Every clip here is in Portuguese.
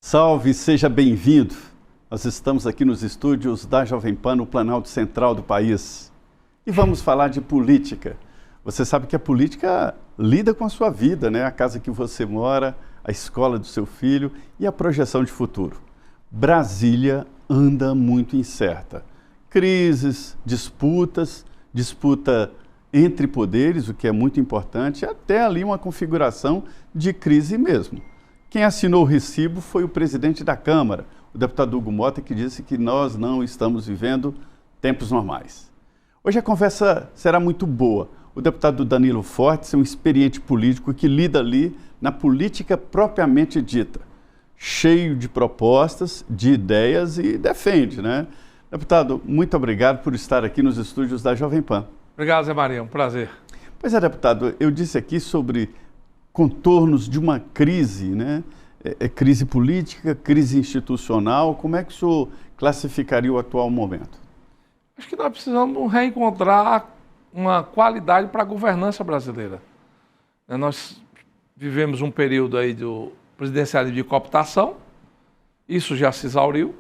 Salve, seja bem-vindo. Nós estamos aqui nos estúdios da Jovem Pan, no Planalto Central do país. E vamos falar de política. Você sabe que a política lida com a sua vida, né? A casa que você mora, a escola do seu filho e a projeção de futuro. Brasília anda muito incerta. Crises, disputa entre poderes, o que é muito importante, e até ali uma configuração de crise mesmo. Quem assinou o recibo foi o presidente da Câmara, o deputado Hugo Motta, que disse que nós não estamos vivendo tempos normais. Hoje a conversa será muito boa. O deputado Danilo Fortes é um experiente político que lida ali na política propriamente dita, cheio de propostas, de ideias e defende, né? Deputado, muito obrigado por estar aqui nos estúdios da Jovem Pan. Obrigado, Zé Maria, um prazer. Pois é, deputado, eu disse aqui sobre contornos de uma crise, né? Crise política, crise institucional. Como é que o senhor classificaria o atual momento? Acho que nós precisamos reencontrar uma qualidade para a governança brasileira. Nós vivemos um período aí do presidencialismo de cooptação, isso já se exauriu.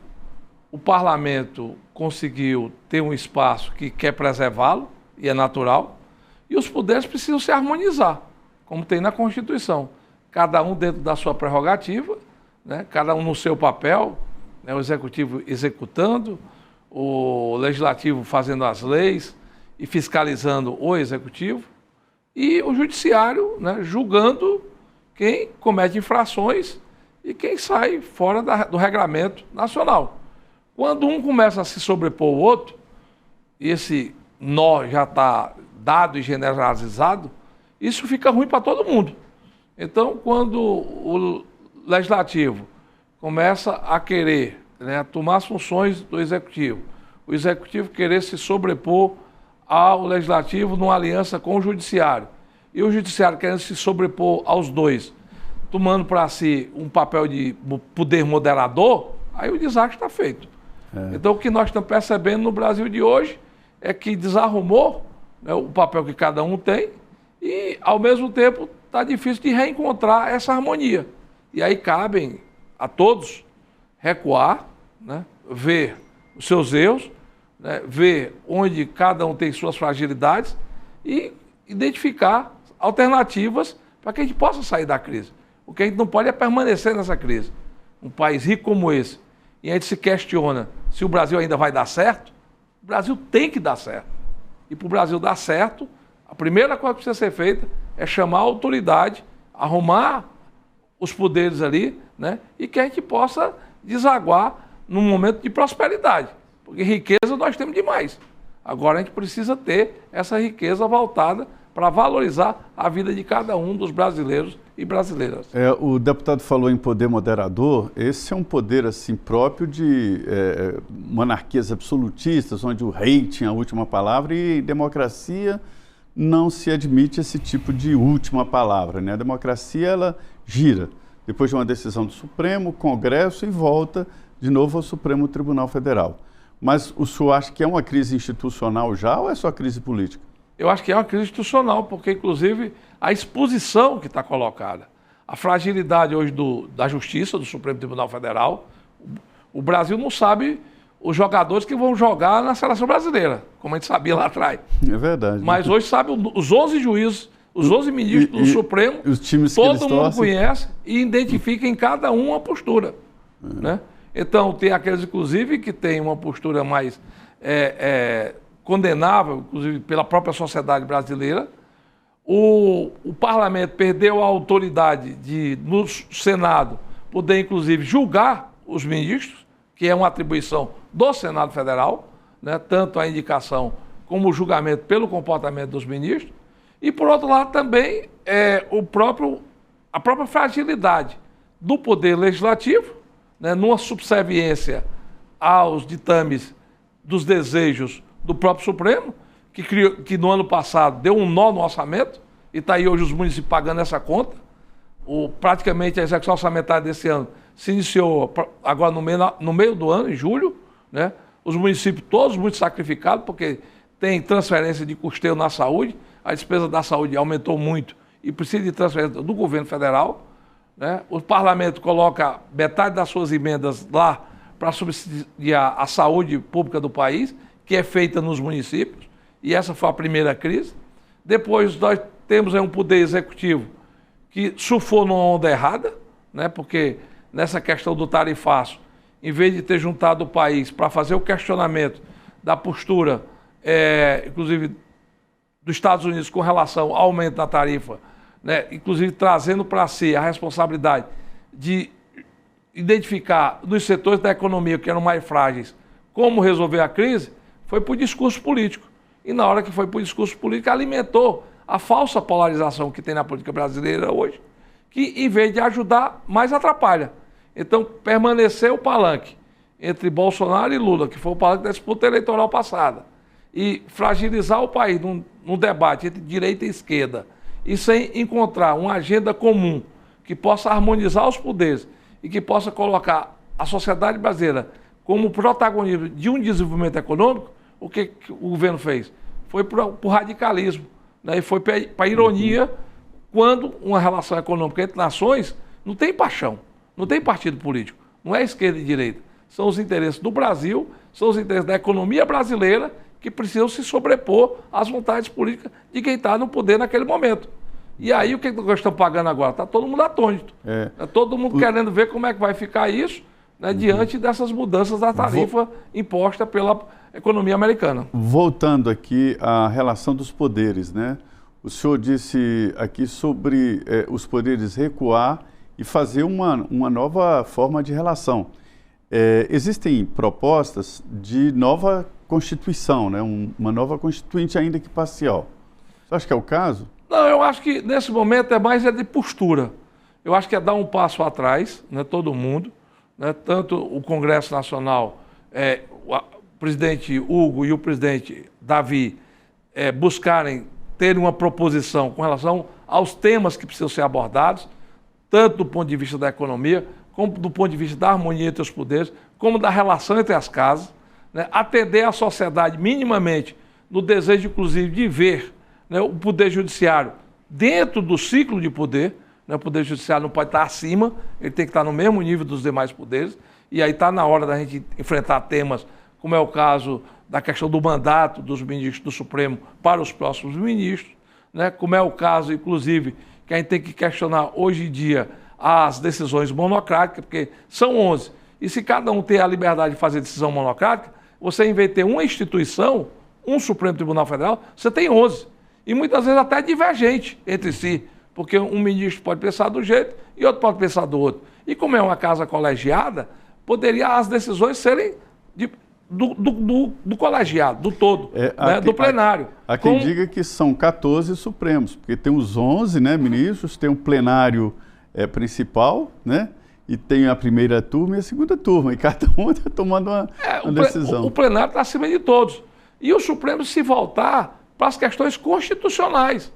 O parlamento conseguiu ter um espaço que quer preservá-lo, e é natural, e os poderes precisam se harmonizar, como tem na Constituição. Cada um dentro da sua prerrogativa, né? Cada um no seu papel, né? O Executivo executando, o Legislativo fazendo as leis e fiscalizando o Executivo, e o Judiciário, né? Julgando quem comete infrações e quem sai fora do regramento nacional. Quando um começa a se sobrepor ao outro, e esse nó já está dado e generalizado, isso fica ruim para todo mundo. Então, quando o Legislativo começa a querer, né, tomar as funções do Executivo, o Executivo querer se sobrepor ao Legislativo numa aliança com o Judiciário, e o Judiciário querendo se sobrepor aos dois, tomando para si um papel de poder moderador, aí o desastre está feito. Então, o que nós estamos percebendo no Brasil de hoje é que desarrumou, né, o papel que cada um tem e, ao mesmo tempo, está difícil de reencontrar essa harmonia. E aí cabem a todos recuar, né, ver os seus erros, né, ver onde cada um tem suas fragilidades e identificar alternativas para que a gente possa sair da crise. O que a gente não pode é permanecer nessa crise. Um país rico como esse, e a gente se questiona se o Brasil ainda vai dar certo, o Brasil tem que dar certo. E para o Brasil dar certo, a primeira coisa que precisa ser feita é chamar a autoridade, arrumar os poderes ali, né, e que a gente possa desaguar num momento de prosperidade. Porque riqueza nós temos demais. Agora a gente precisa ter essa riqueza voltada para valorizar a vida de cada um dos brasileiros e brasileiras. O deputado falou em poder moderador. Esse é um poder assim próprio de monarquias absolutistas, onde o rei tinha a última palavra, e democracia não se admite esse tipo de última palavra, né? A democracia, ela gira depois de uma decisão do Supremo, Congresso, e volta de novo ao Supremo Tribunal Federal. Mas o senhor acha que é uma crise institucional já ou é só crise política? Eu acho que é uma crise institucional, porque, inclusive, a exposição que está colocada, a fragilidade hoje da Justiça, do Supremo Tribunal Federal, o Brasil não sabe os jogadores que vão jogar na seleção brasileira, como a gente sabia lá atrás. É verdade. Mas hoje sabe os 11 juízes, os 11 ministros do Supremo, os times que todo mundo conhece e identifica em cada um uma postura. Né? Então, tem aqueles, inclusive, que têm uma postura mais condenável, inclusive pela própria sociedade brasileira. O parlamento perdeu a autoridade de, no Senado, poder, inclusive, julgar os ministros, que é uma atribuição do Senado Federal, né, tanto a indicação como o julgamento pelo comportamento dos ministros. E, por outro lado, também a própria fragilidade do poder legislativo, né, numa subserviência aos ditames dos desejos do próprio Supremo, que no ano passado deu um nó no orçamento, e está aí hoje os municípios pagando essa conta. Praticamente a execução orçamentária desse ano se iniciou agora no meio do ano, em julho, né? Os municípios todos muito sacrificados, porque tem transferência de custeio na saúde, a despesa da saúde aumentou muito e precisa de transferência do governo federal. né? O parlamento coloca metade das suas emendas lá para subsidiar a saúde pública do país, que é feita nos municípios, e essa foi a primeira crise. Depois nós temos aí um poder executivo que surfou numa onda errada, né? Porque nessa questão do tarifaço, em vez de ter juntado o país para fazer o questionamento da postura, inclusive dos Estados Unidos com relação ao aumento da tarifa, né? Inclusive trazendo para si a responsabilidade de identificar nos setores da economia que eram mais frágeis como resolver a crise, foi por discurso político. E na hora que foi por discurso político, alimentou a falsa polarização que tem na política brasileira hoje, que em vez de ajudar, mais atrapalha. Então, permaneceu o palanque entre Bolsonaro e Lula, que foi o palanque da disputa eleitoral passada, e fragilizar o país num debate entre direita e esquerda, e sem encontrar uma agenda comum que possa harmonizar os poderes e que possa colocar a sociedade brasileira como protagonista de um desenvolvimento econômico, o que o governo fez? Foi para o radicalismo, né? E foi para a ironia, quando uma relação econômica entre nações não tem paixão, não tem partido político, não é esquerda e direita. São os interesses do Brasil, são os interesses da economia brasileira que precisam se sobrepor às vontades políticas de quem está no poder naquele momento. E aí o que nós estamos pagando agora? Está todo mundo atônito. Está todo mundo querendo ver como é que vai ficar isso, né, diante dessas mudanças da tarifa imposta pela economia americana. Voltando aqui à relação dos poderes, né? O senhor disse aqui sobre os poderes recuar e fazer uma nova forma de relação. Existem propostas de nova Constituição, né? Uma nova Constituinte, ainda que parcial. Você acha que é o caso? Não, eu acho que nesse momento é mais de postura. Eu acho que é dar um passo atrás, né, todo mundo, né, tanto o Congresso Nacional, o presidente Hugo e o presidente Davi buscarem ter uma proposição com relação aos temas que precisam ser abordados, tanto do ponto de vista da economia, como do ponto de vista da harmonia entre os poderes, como da relação entre as casas, né, atender a sociedade minimamente no desejo, inclusive, de ver, né, o Poder Judiciário dentro do ciclo de poder, né, o Poder Judiciário não pode estar acima, ele tem que estar no mesmo nível dos demais poderes, e aí está na hora da gente enfrentar temas, como é o caso da questão do mandato dos ministros do Supremo para os próximos ministros, né, como é o caso, inclusive, que a gente tem que questionar hoje em dia as decisões monocráticas, porque são 11, e se cada um tem a liberdade de fazer decisão monocrática, você, em vez de ter uma instituição, um Supremo Tribunal Federal, você tem 11. E muitas vezes até divergente entre si, porque um ministro pode pensar do jeito e outro pode pensar do outro. E como é uma casa colegiada, poderia as decisões serem do colegiado, do todo, né, do plenário. Há quem diga que são 14 Supremos, porque tem os 11, né, ministros, tem um plenário principal, né? E tem a primeira turma e a segunda turma, e cada um está tomando uma decisão. O plenário está acima de todos. E o Supremo se voltar para as questões constitucionais.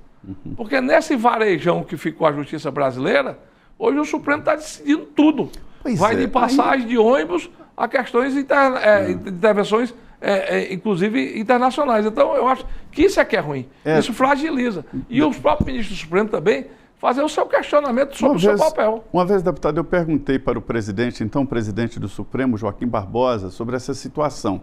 Porque nesse varejão que ficou a justiça brasileira, hoje o Supremo está decidindo tudo. Vai de passagem de ônibus a questões de intervenções, inclusive internacionais. Então eu acho que isso é que é ruim. Isso fragiliza. E os próprios ministros do Supremo também fazer o seu questionamento sobre o seu papel. Uma vez, deputado, eu perguntei para o presidente, então presidente do Supremo, Joaquim Barbosa, sobre essa situação.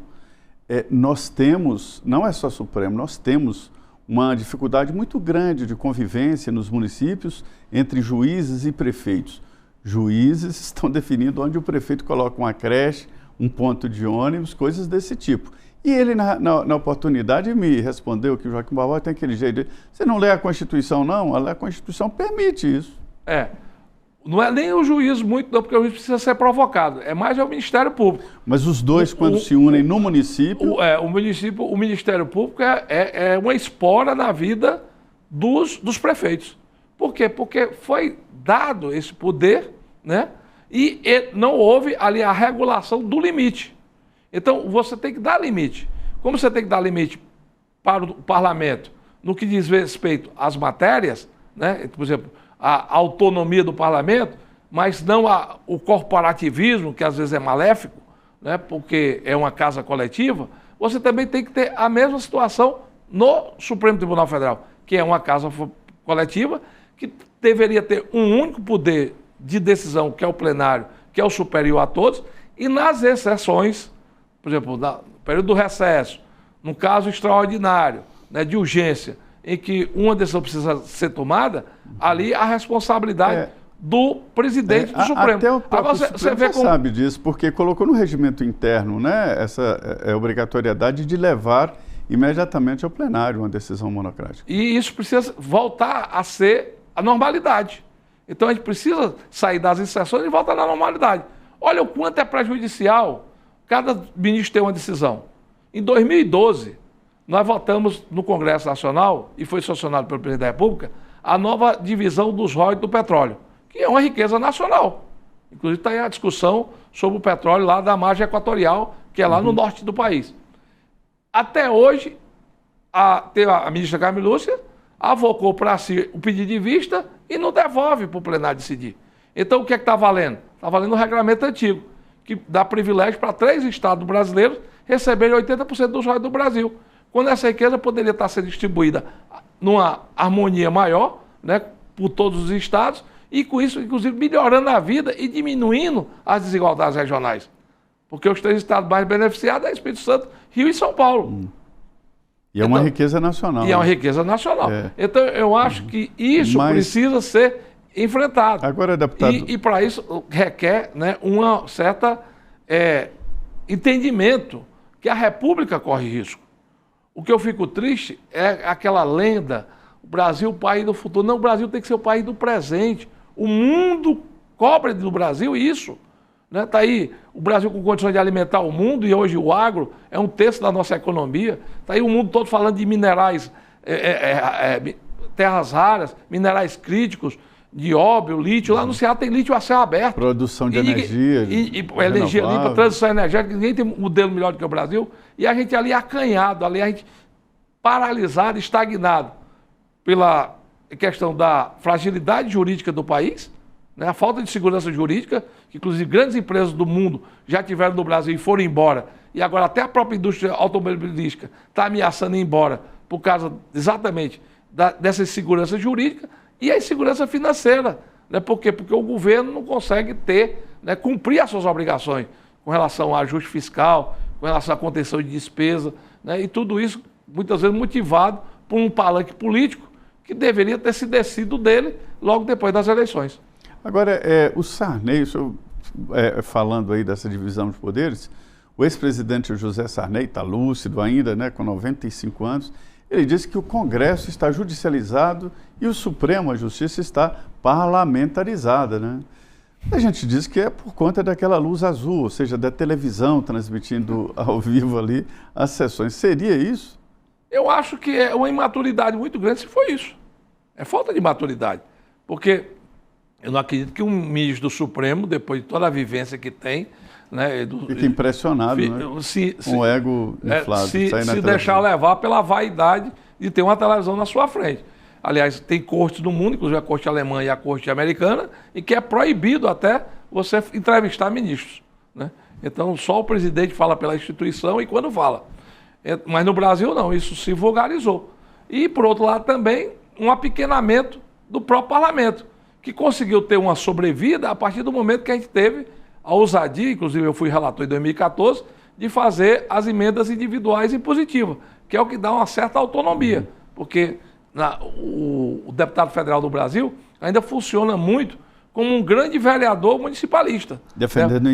Nós temos, não é só Supremo, nós temos uma dificuldade muito grande de convivência nos municípios entre juízes e prefeitos. Juízes estão definindo onde o prefeito coloca uma creche, um ponto de ônibus, coisas desse tipo. E ele, na oportunidade, me respondeu que o Joaquim Barbosa tem aquele jeito de... Você não lê a Constituição, não? A Constituição permite isso. Não é nem o juiz muito, não, porque o juiz precisa ser provocado. É mais o Ministério Público. Mas os dois, quando se unem no município... O Ministério Público é uma espora na vida dos prefeitos. Por quê? Porque foi dado esse poder, né? E não houve ali a regulação do limite. Então, você tem que dar limite. Como você tem que dar limite para o parlamento no que diz respeito às matérias, né? Por exemplo, a autonomia do parlamento, mas não o corporativismo, que às vezes é maléfico, né? Porque é uma casa coletiva, você também tem que ter a mesma situação no Supremo Tribunal Federal, que é uma casa coletiva, que deveria ter um único poder de decisão, que é o plenário, que é o superior a todos, e nas exceções, por exemplo, no período do recesso, num caso extraordinário, né, de urgência, em que uma decisão precisa ser tomada, ali a responsabilidade do presidente do Supremo. Até o próprio Supremo você sabe disso, porque colocou no regimento interno, né, essa obrigatoriedade de levar imediatamente ao plenário uma decisão monocrática. E isso precisa voltar a ser a normalidade. Então a gente precisa sair das exceções e voltar na normalidade. Olha o quanto é prejudicial cada ministro ter uma decisão. Em 2012, nós votamos no Congresso Nacional, e foi sancionado pelo presidente da República, a nova divisão dos royalties do petróleo, que é uma riqueza nacional. Inclusive está aí a discussão sobre o petróleo lá da margem equatorial, que é lá no norte do país. Até hoje, a ministra Carmen Lúcia avocou para si o pedido de vista e não devolve para o plenário decidir. Então, o que é que está valendo? Está valendo o regramento antigo, que dá privilégio para 3 estados brasileiros receberem 80% dos royalties do Brasil, quando essa riqueza poderia estar sendo distribuída numa harmonia maior, né, por todos os estados, e com isso, inclusive, melhorando a vida e diminuindo as desigualdades regionais. Porque os 3 estados mais beneficiados é Espírito Santo, Rio e São Paulo. E é uma riqueza nacional. E é uma riqueza nacional. Então, eu acho que isso precisa ser enfrentado. Agora, deputado... E para isso requer, né, uma certa entendimento que a República corre risco. O que eu fico triste é aquela lenda, o Brasil, o país do futuro. Não, o Brasil tem que ser o país do presente. O mundo cobra do Brasil isso. Está aí o Brasil com condições de alimentar o mundo, e hoje o agro é 1/3 da nossa economia. Está aí o mundo todo falando de minerais, terras raras, minerais críticos, nióbio, lítio. Lá no Ceará tem lítio a céu aberto. Produção de energia. Energia limpa, transição energética. Ninguém tem um modelo melhor do que o Brasil. E a gente ali acanhado, ali a gente paralisado, estagnado pela questão da fragilidade jurídica do país, né, a falta de segurança jurídica, que inclusive grandes empresas do mundo já tiveram no Brasil e foram embora, e agora até a própria indústria automobilística está ameaçando ir embora por causa exatamente dessa insegurança jurídica e a insegurança financeira. Né? Por quê? Porque o governo não consegue cumprir as suas obrigações com relação ao ajuste fiscal, com relação à contenção de despesa, né? E tudo isso muitas vezes motivado por um palanque político que deveria ter se descido dele logo depois das eleições. Agora, o Sarney, falando aí dessa divisão de poderes, o ex-presidente José Sarney, está lúcido ainda, né, com 95 anos, ele disse que o Congresso está judicializado e o Supremo, a Justiça, está parlamentarizada, né? A gente diz que é por conta daquela luz azul, ou seja, da televisão transmitindo ao vivo ali as sessões. Seria isso? Eu acho que é uma imaturidade muito grande se for isso. É falta de maturidade. Porque eu não acredito que um ministro do Supremo, depois de toda a vivência que tem... né, fica impressionado, né? Com o ego inflado. Se deixar levar pela vaidade de ter uma televisão na sua frente. Aliás, tem cortes no mundo, inclusive a corte alemã e a corte americana, e que é proibido até você entrevistar ministros, né? Então, só o presidente fala pela instituição e quando fala. Mas no Brasil, não, isso se vulgarizou. E, por outro lado, também um apequenamento do próprio parlamento, que conseguiu ter uma sobrevida a partir do momento que a gente teve a ousadia, inclusive eu fui relator em 2014, de fazer as emendas individuais impositivas, que é o que dá uma certa autonomia, porque o deputado federal do Brasil ainda funciona muito como um grande vereador municipalista. Defendendo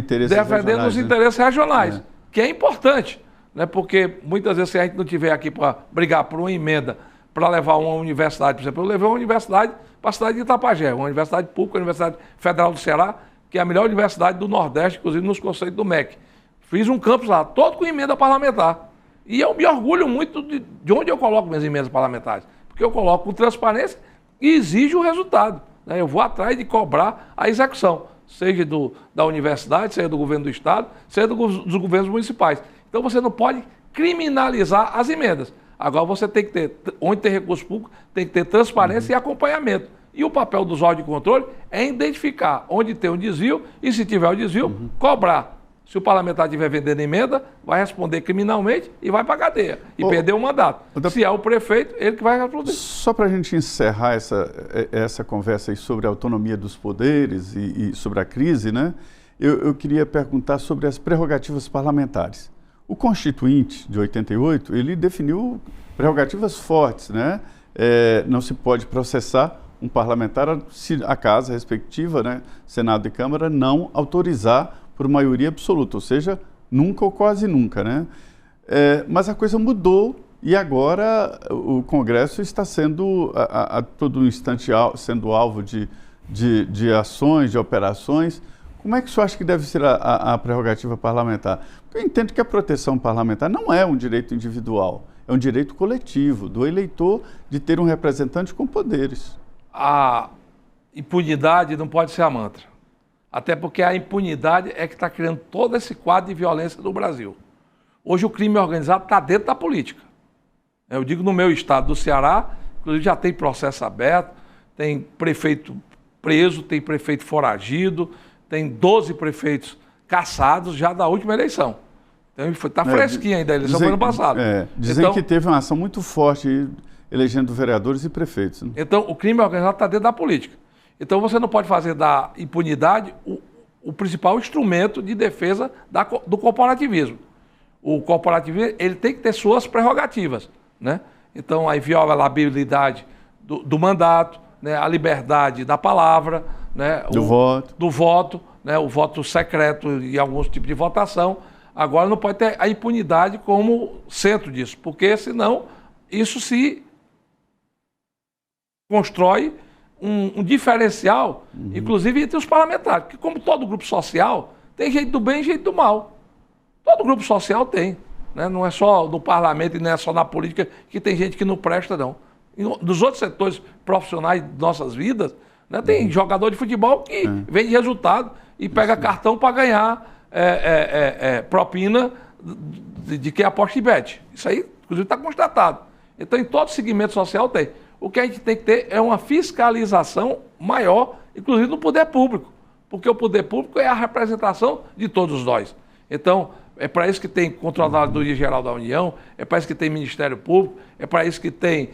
os interesses regionais, que é importante, né? Porque muitas vezes se a gente não estiver aqui para brigar por uma emenda para levar uma universidade, por exemplo, eu levei uma universidade para a cidade de Itapajé, uma universidade pública, a Universidade Federal do Ceará, que é a melhor universidade do Nordeste, inclusive nos conceitos do MEC. Fiz um campus lá, todo com emenda parlamentar. E eu me orgulho muito de onde eu coloco minhas emendas parlamentares. Porque eu coloco com transparência e exijo o resultado, né? Eu vou atrás de cobrar a execução, seja da universidade, seja do governo do Estado, seja dos governos municipais. Então você não pode criminalizar as emendas. Agora você tem que ter, onde tem recurso público, tem que ter transparência e acompanhamento. E o papel dos órgãos de controle é identificar onde tem um desvio e, se tiver o desvio, cobrar Se o parlamentar estiver vendendo emenda, vai responder criminalmente e vai para a cadeia. E perder o mandato. Se é o prefeito, ele que vai responder. Só para a gente encerrar essa conversa aí sobre a autonomia dos poderes e sobre a crise, né? Eu queria perguntar sobre as prerrogativas parlamentares. O Constituinte de 88, ele definiu prerrogativas fortes, né? Não se pode processar um parlamentar se a casa respectiva, né, Senado e Câmara, não autorizar por maioria absoluta, ou seja, nunca ou quase nunca, né? Mas a coisa mudou e agora o Congresso está sendo, a todo instante, sendo alvo de ações, de operações. Como é que o senhor acha que deve ser a prerrogativa parlamentar? Porque eu entendo que a proteção parlamentar não é um direito individual, é um direito coletivo, do eleitor de ter um representante com poderes. A impunidade não pode ser a mantra. Até porque a impunidade é que está criando todo esse quadro de violência no Brasil. Hoje o crime organizado está dentro da política. Eu digo no meu estado do Ceará, inclusive já tem processo aberto, tem prefeito preso, tem prefeito foragido, tem 12 prefeitos caçados já da última eleição. Então está fresquinha ainda a eleição do ano passado. Dizem que teve uma ação muito forte elegendo vereadores e prefeitos. Né? Então o crime organizado está dentro da política. Então você não pode fazer da impunidade o principal instrumento de defesa do corporativismo. O corporativismo ele tem que ter suas prerrogativas, né? Então a inviolabilidade do mandato, né? A liberdade da palavra, né? Do voto, né? O voto secreto e alguns tipos de votação. Agora não pode ter a impunidade como centro disso, porque senão isso se constrói um diferencial, inclusive entre os parlamentares, porque como todo grupo social, tem gente do bem e gente do mal. Todo grupo social tem, né? Não é só no parlamento e não é só na política que tem gente que não presta, não. Nos outros setores profissionais de nossas vidas, né, tem jogador de futebol que vende resultado e pega cartão para ganhar propina de quem aposta e bet. Isso aí, inclusive, está constatado. Então, em todo segmento social tem. O que a gente tem que ter é uma fiscalização maior, inclusive no poder público, porque o poder público é a representação de todos nós. Então, é para isso que tem Controladoria Geral da União, é para isso que tem Ministério Público, é para isso que tem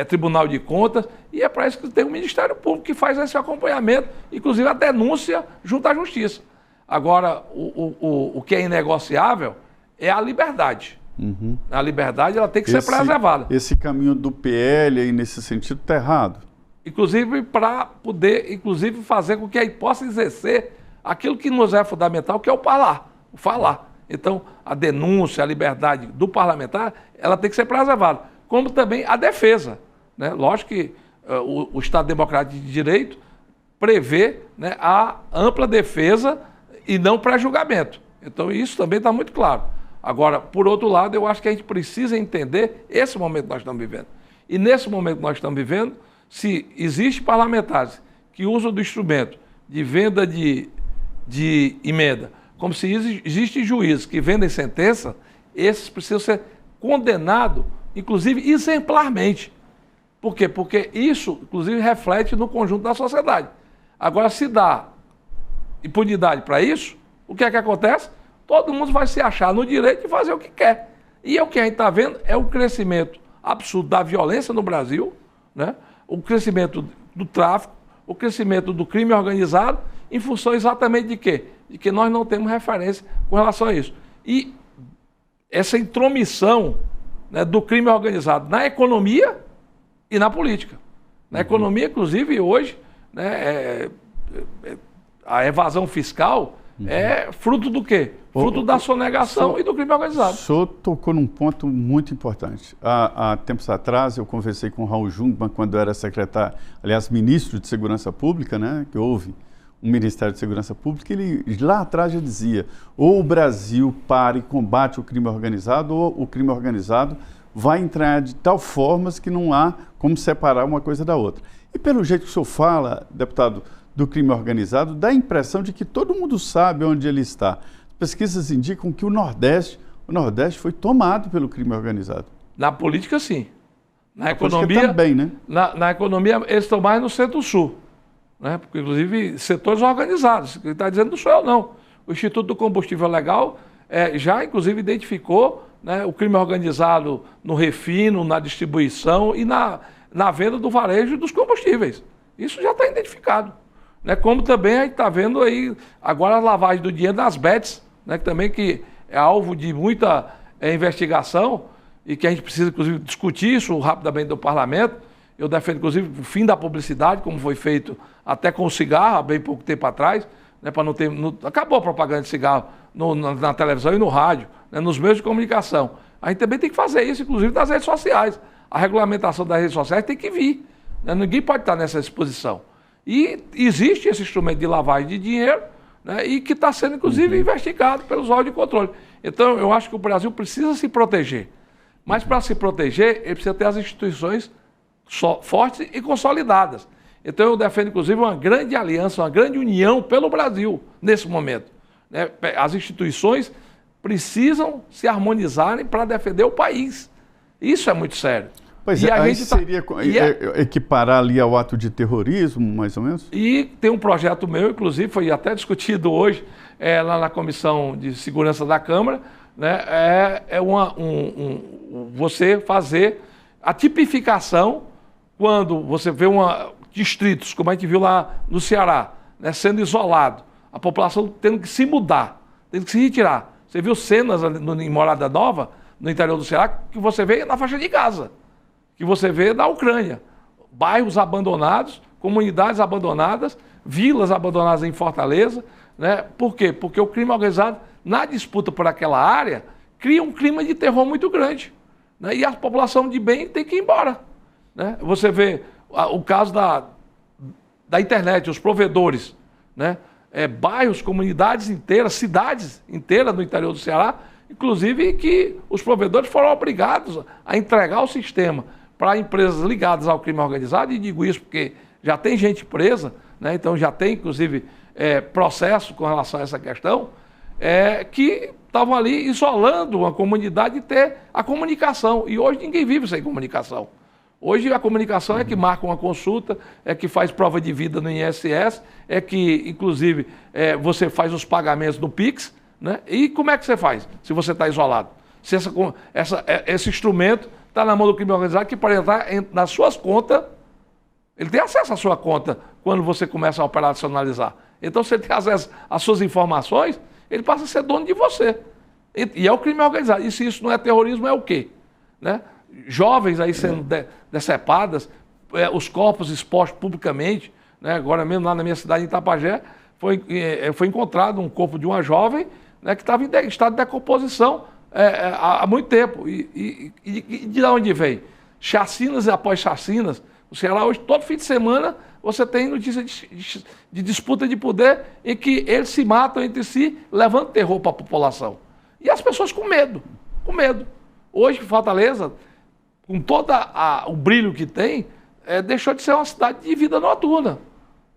Tribunal de Contas e é para isso que tem o Ministério Público que faz esse acompanhamento, inclusive a denúncia junto à Justiça. Agora, o que é inegociável é a liberdade. A liberdade ela tem que ser preservada. Esse caminho do PL aí nesse sentido está errado? Inclusive para poder fazer com que a gente possa exercer aquilo que nos é fundamental, que é o falar. Então, a denúncia, a liberdade do parlamentar, ela tem que ser preservada. Como também a defesa, né? Lógico que o Estado Democrático de Direito prevê, né, a ampla defesa e não pré-julgamento. Então, isso também está muito claro. Agora, por outro lado, eu acho que a gente precisa entender esse momento que nós estamos vivendo. E nesse momento que nós estamos vivendo, se existem parlamentares que usam do instrumento de venda de emenda, como se existem juízes que vendem sentença, esses precisam ser condenados, inclusive exemplarmente. Por quê? Porque isso, inclusive, reflete no conjunto da sociedade. Agora, se dá impunidade para isso, o que é que acontece? Todo mundo vai se achar no direito de fazer o que quer. E o que a gente está vendo é o crescimento absurdo da violência no Brasil, né? O crescimento do tráfico, o crescimento do crime organizado, em função exatamente de quê? De que nós não temos referência com relação a isso. E essa intromissão, né, do crime organizado na economia e na política. Na economia, inclusive, hoje, né, a evasão fiscal é fruto do quê? Fruto da sonegação e do crime organizado. O senhor tocou num ponto muito importante. Há tempos atrás, eu conversei com o Raul Jungmann, quando era secretário, aliás, ministro de Segurança Pública, né, que houve um Ministério de Segurança Pública, ele lá atrás já dizia, ou o Brasil para e combate o crime organizado, ou o crime organizado vai entrar de tal forma que não há como separar uma coisa da outra. E pelo jeito que o senhor fala, deputado, do crime organizado, dá a impressão de que todo mundo sabe onde ele está. Pesquisas indicam que o Nordeste foi tomado pelo crime organizado. Na política, sim. Na economia também, né? Na economia, eles estão mais no Centro-Sul, né? Porque, inclusive, setores organizados. O que está dizendo não sou eu, não. O Instituto do Combustível Legal já, inclusive, identificou, né, o crime organizado no refino, na distribuição e na venda do varejo dos combustíveis. Isso já está identificado. Né? Como também a gente está vendo aí agora a lavagem do dinheiro nas bets, né, que é alvo de muita investigação e que a gente precisa, inclusive, discutir isso rapidamente no parlamento. Eu defendo, inclusive, o fim da publicidade, como foi feito até com o cigarro, há bem pouco tempo atrás, né, para não ter. Acabou a propaganda de cigarro na televisão e no rádio, né, nos meios de comunicação. A gente também tem que fazer isso, inclusive, nas redes sociais. A regulamentação das redes sociais tem que vir. Né, ninguém pode estar nessa exposição. E existe esse instrumento de lavagem de dinheiro, né, e que está sendo, inclusive, investigado pelos órgãos de controle. Então, eu acho que o Brasil precisa se proteger. Mas, para se proteger, ele precisa ter as instituições fortes e consolidadas. Então, eu defendo, inclusive, uma grande aliança, uma grande união pelo Brasil, nesse momento. Né? As instituições precisam se harmonizarem para defender o país. Isso é muito sério. Pois é, aí seria equiparar ali ao ato de terrorismo, mais ou menos? E tem um projeto meu, inclusive, foi até discutido hoje lá na Comissão de Segurança da Câmara, né? Você fazer a tipificação quando você vê distritos, como a gente viu lá no Ceará, né, sendo isolado, a população tendo que se mudar, tendo que se retirar. Você viu cenas em Morada Nova, no interior do Ceará, que você vê na faixa de Gaza, que você vê na Ucrânia. Bairros abandonados, comunidades abandonadas, vilas abandonadas em Fortaleza. Né? Por quê? Porque o crime organizado, na disputa por aquela área, cria um clima de terror muito grande. Né? E a população de bem tem que ir embora. Né? Você vê o caso da internet, os provedores, né? Bairros, comunidades inteiras, cidades inteiras no interior do Ceará, inclusive que os provedores foram obrigados a entregar o sistema para empresas ligadas ao crime organizado, e digo isso porque já tem gente presa, né? Então já tem, inclusive, processo com relação a essa questão, que estavam ali isolando uma comunidade de ter a comunicação. E hoje ninguém vive sem comunicação. Hoje a comunicação é que marca uma consulta, é que faz prova de vida no INSS, é que, inclusive, você faz os pagamentos no Pix, né? E como é que você faz se você está isolado? Se esse instrumento está na mão do crime organizado, que para entrar nas suas contas, ele tem acesso à sua conta quando você começa a operacionalizar. Então, se ele tem acesso às suas informações, ele passa a ser dono de você. E é o crime organizado. E se isso não é terrorismo, é o quê? Né? Jovens aí sendo decepadas, os corpos expostos publicamente, né? Agora mesmo lá na minha cidade, em Itapajé, foi encontrado um corpo de uma jovem, né, que estava em estado de decomposição há muito tempo. E de onde vem? Chacinas após chacinas. O Ceará hoje, todo fim de semana, você tem notícia de disputa de poder em que eles se matam entre si, levando terror para a população. E as pessoas com medo, com medo. Hoje, Fortaleza, com todo o brilho que tem, deixou de ser uma cidade de vida noturna.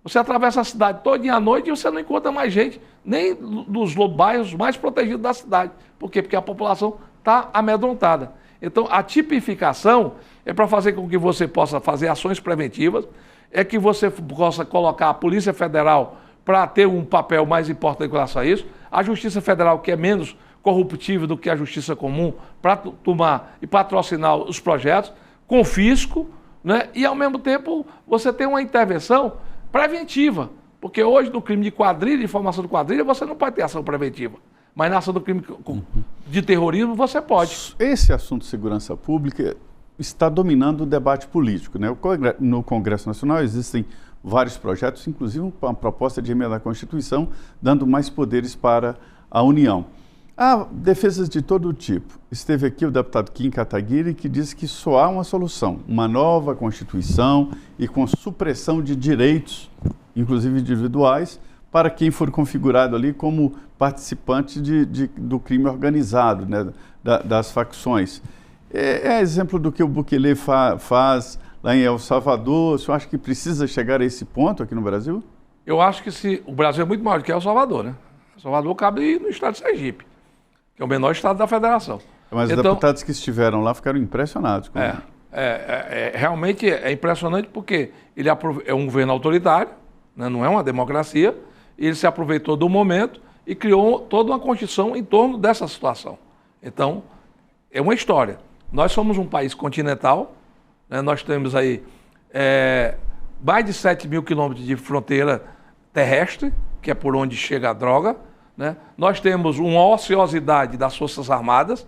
Você atravessa a cidade toda à noite e você não encontra mais gente, nem dos bairros mais protegidos da cidade. Por quê? Porque a população está amedrontada. Então, a tipificação é para fazer com que você possa fazer ações preventivas, é que você possa colocar a Polícia Federal para ter um papel mais importante com relação a isso, a Justiça Federal, que é menos corruptível do que a Justiça Comum, para tomar e patrocinar os projetos, confisco, né? E, ao mesmo tempo, você tem uma intervenção preventiva, porque hoje no crime de quadrilha, de formação de quadrilha, você não pode ter ação preventiva, mas na ação do crime de terrorismo você pode. Esse assunto de segurança pública está dominando o debate político, né? No Congresso Nacional existem vários projetos, inclusive uma proposta de emenda à Constituição, dando mais poderes para a União. Há defesas de todo tipo. Esteve aqui o deputado Kim Kataguiri, que disse que só há uma solução, uma nova Constituição e com supressão de direitos, inclusive individuais, para quem for configurado ali como participante do crime organizado, né, das facções. É exemplo do que o Bukele faz lá em El Salvador. O senhor acha que precisa chegar a esse ponto aqui no Brasil? Eu acho que o Brasil é muito maior do que El Salvador, né? El Salvador cabe no estado de Sergipe, que é o menor estado da federação. Mas os deputados que estiveram lá ficaram impressionados. Realmente é impressionante porque ele é um governo autoritário, né, não é uma democracia, ele se aproveitou do momento e criou toda uma Constituição em torno dessa situação. Então, é uma história. Nós somos um país continental, né? Nós temos aí mais de 7 mil quilômetros de fronteira terrestre, que é por onde chega a droga, né? Nós temos uma ociosidade das Forças Armadas,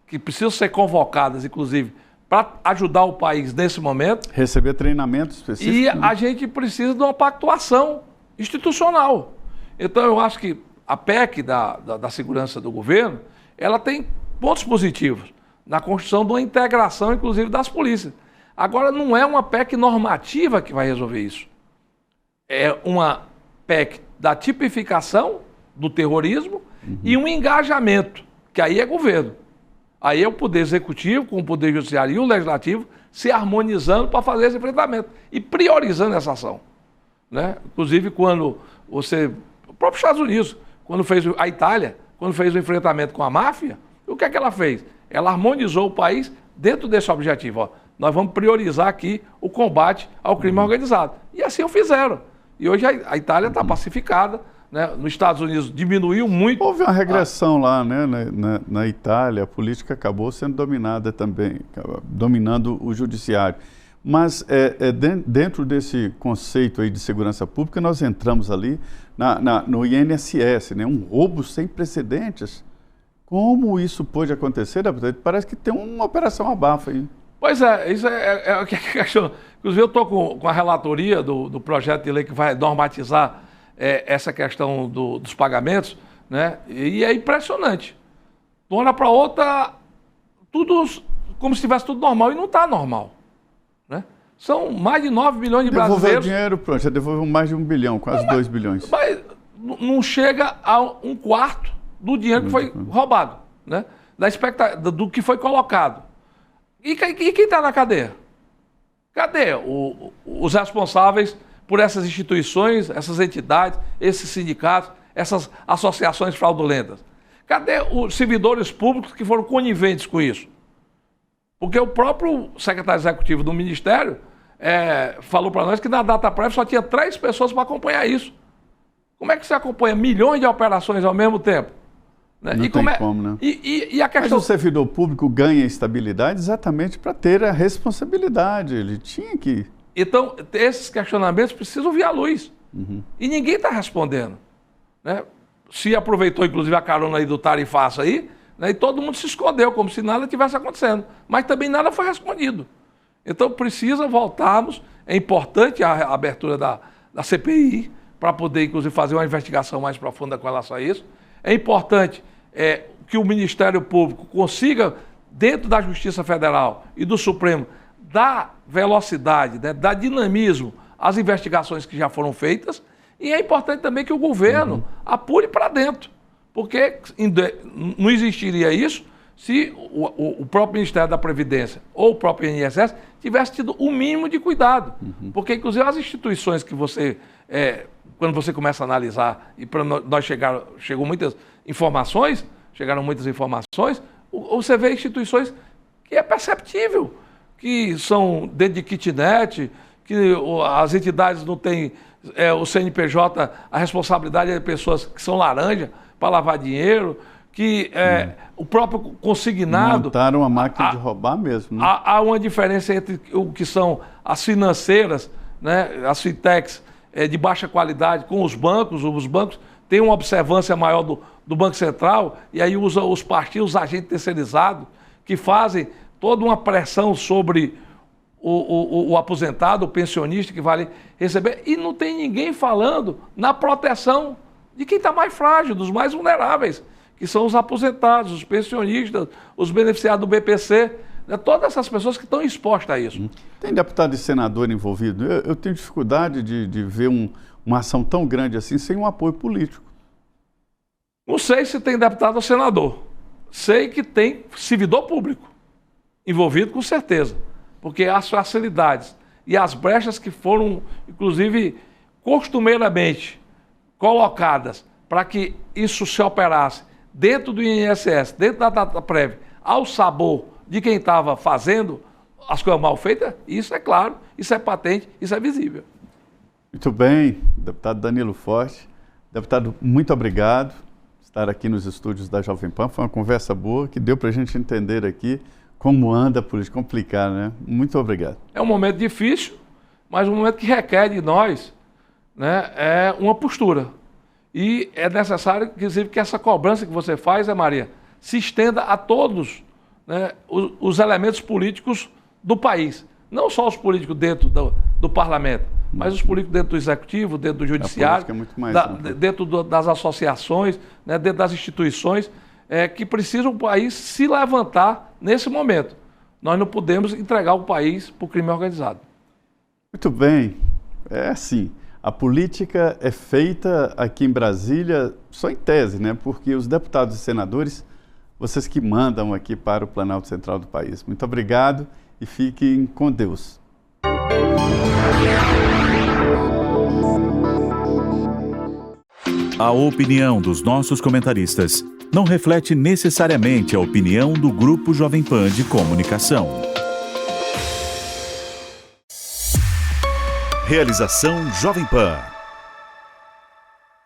que precisam ser convocadas, inclusive, para ajudar o país nesse momento. Receber treinamento específico. E a gente precisa de uma pactuação institucional. Então, eu acho que a PEC da segurança do governo, ela tem pontos positivos na construção de uma integração, inclusive, das polícias. Agora, não é uma PEC normativa que vai resolver isso. É uma PEC da tipificação do terrorismo e um engajamento, que aí é governo. Aí é o Poder Executivo, com o Poder Judiciário e o Legislativo, se harmonizando para fazer esse enfrentamento e priorizando essa ação, né? Inclusive, quando o próprio Estados Unidos, a Itália, quando fez o enfrentamento com a máfia, o que é que ela fez? Ela harmonizou o país dentro desse objetivo. Ó, nós vamos priorizar aqui o combate ao crime organizado. E assim o fizeram. E hoje a Itália está pacificada, né? Nos Estados Unidos diminuiu muito. Houve uma regressão lá, né? Na Itália, a política acabou sendo dominada também, dominando o judiciário. Mas dentro desse conceito aí de segurança pública, nós entramos ali no INSS, né? Um roubo sem precedentes. Como isso pôde acontecer, deputado? Parece que tem uma operação abafa aí. Pois é, isso é o que questiona. Inclusive, eu estou com a relatoria do projeto de lei que vai normatizar essa questão dos pagamentos, né? E é impressionante. De uma hora para outra, tudo como se estivesse tudo normal, e não está normal, né? São mais de 9 milhões de brasileiros. Devolveu o dinheiro, pronto, já devolveu mais de 1 bilhão, quase 2 bilhões. Mas não chega a 1/4 do dinheiro que foi roubado, né? Do que foi colocado. E quem está na cadeia? Cadê os responsáveis por essas instituições, essas entidades, esses sindicatos, essas associações fraudulentas? Cadê os servidores públicos que foram coniventes com isso? Porque o próprio secretário executivo do Ministério falou para nós que na data prévia só tinha 3 pessoas para acompanhar isso. Como é que você acompanha milhões de operações ao mesmo tempo? Né? Não tem como, né? E a questão... Mas o servidor público ganha estabilidade exatamente para ter a responsabilidade. Ele tinha que... Então, esses questionamentos precisam vir à luz. E ninguém está respondendo, né? Se aproveitou, inclusive, a carona aí do tarifaço aí, né? E todo mundo se escondeu, como se nada tivesse acontecendo. Mas também nada foi respondido. Então, precisa voltarmos. É importante a abertura da CPI, para poder, inclusive, fazer uma investigação mais profunda com relação a isso. É importante que o Ministério Público consiga, dentro da Justiça Federal e do Supremo, dar velocidade, né, dar dinamismo às investigações que já foram feitas. E é importante também que o governo apure para dentro, porque não existiria isso se o próprio Ministério da Previdência ou o próprio INSS tivesse tido o mínimo de cuidado. Porque, inclusive, as instituições que você... quando você começa a analisar, e para nós chegaram muitas informações, você vê instituições que é perceptível, que são dentro de kitnet, que as entidades não têm, o CNPJ, a responsabilidade é de pessoas que são laranja para lavar dinheiro, que o próprio consignado... Montaram uma máquina de roubar mesmo, né? Há uma diferença entre o que são as financeiras, né, as fintechs, de baixa qualidade com os bancos têm uma observância maior do Banco Central, e aí usa os partidos, os agentes terceirizados, que fazem toda uma pressão sobre o aposentado, o pensionista que vai receber, e não tem ninguém falando na proteção de quem está mais frágil, dos mais vulneráveis, que são os aposentados, os pensionistas, os beneficiados do BPC, né? Todas essas pessoas que estão expostas a isso. Tem deputado e senador envolvido? Eu tenho dificuldade de ver uma ação tão grande assim sem um apoio político. Não sei se tem deputado ou senador. Sei que tem servidor público envolvido, com certeza. Porque as facilidades e as brechas que foram, inclusive, costumeiramente colocadas para que isso se operasse dentro do INSS, dentro da data prévia, ao sabor de quem estava fazendo as coisas mal feitas, isso é claro, isso é patente, isso é visível. Muito bem, deputado Danilo Forte. Deputado, muito obrigado. estar aqui nos estúdios da Jovem Pan. Foi uma conversa boa que deu para a gente entender aqui como anda a política. Complicada, né? Muito obrigado. É um momento difícil, mas um momento que requer de nós, né, uma postura. E é necessário, inclusive, que essa cobrança que você faz, Maria, se estenda a todos, né, os elementos políticos do país. Não só os políticos dentro do parlamento, mas os políticos dentro do executivo, dentro do judiciário, é muito mais, dentro das associações, né, dentro das instituições, que precisam o país se levantar nesse momento. Nós não podemos entregar o país para o crime organizado. Muito bem. É assim, a política é feita aqui em Brasília só em tese, né? Porque os deputados e senadores, vocês que mandam aqui para o Planalto Central do país. Muito obrigado e fiquem com Deus. A opinião dos nossos comentaristas não reflete necessariamente a opinião do Grupo Jovem Pan de Comunicação. Realização Jovem Pan.